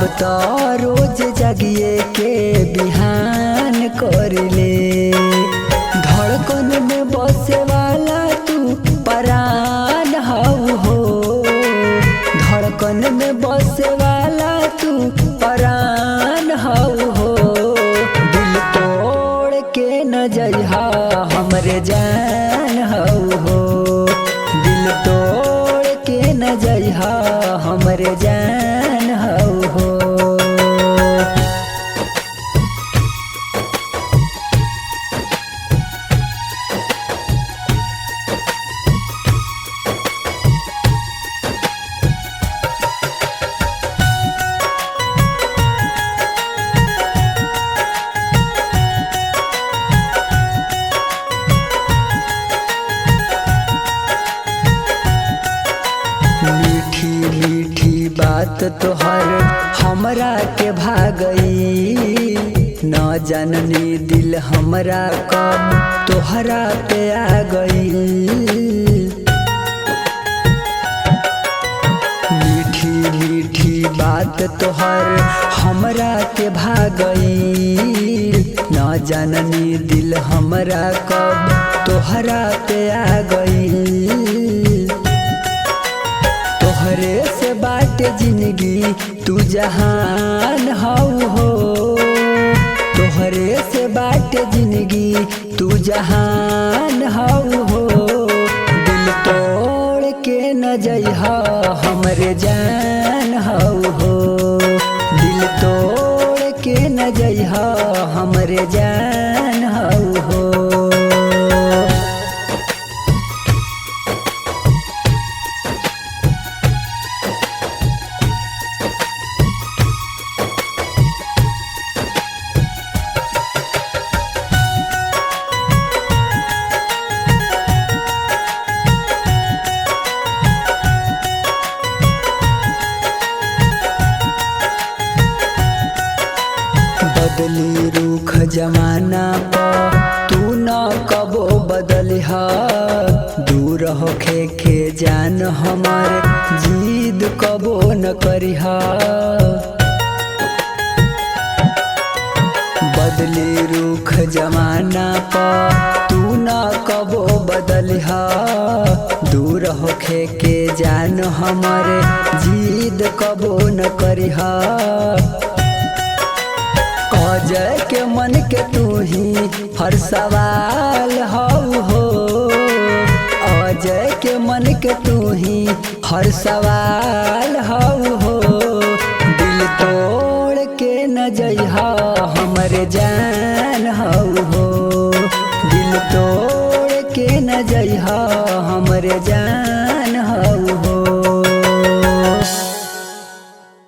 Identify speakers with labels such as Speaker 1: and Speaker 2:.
Speaker 1: अब तो रोज जगिए के बिहान कर ले। धड़कन में बसे वाला तू परान हऊ हो, धड़कन में बसे वाला तू परान हऊ हो। दिल तोड़ के न जइहा हमरे जान हऊ हो, दिल तोड़ के न जइहा हमरे जान हऊ हो। मीठी मीठी बात तोहर हमरा के भागई, न जननी दिल हमरा कब तोहरा पे आ गई। मीठी मीठी बात तोहर हमरा के भागई, न जननी दिल हमरा कब तोहरा पे आ गई। तोहरे से बाटे जिंदगी तू जहान हऊ हो, तोहरे से बाटे जिंदगी तू जहान हऊ हो। दिल तोड़ के न जइहा हमरे जान हऊ हो, दिल तोड़ के न जइहा हमरे जान हऊ हो। बदली रूख जमाना पर तू न कबो बदलिहा, दूर होखे के जान हमारे जिद कबो न करिहा। बदली रूख जमाना पर तू न कबो बदलिहा, दूर होखे के जान हमारे जिद कबो न करिहा। अजय के मन के तू ही हर सवाल हऊ हो, अजय के मन के तू ही हर सवाल हऊ हो। दिल तोड़ के न जइहा हमरे जान हऊ हो, दिल तोड़ के न जइहा हमरे जान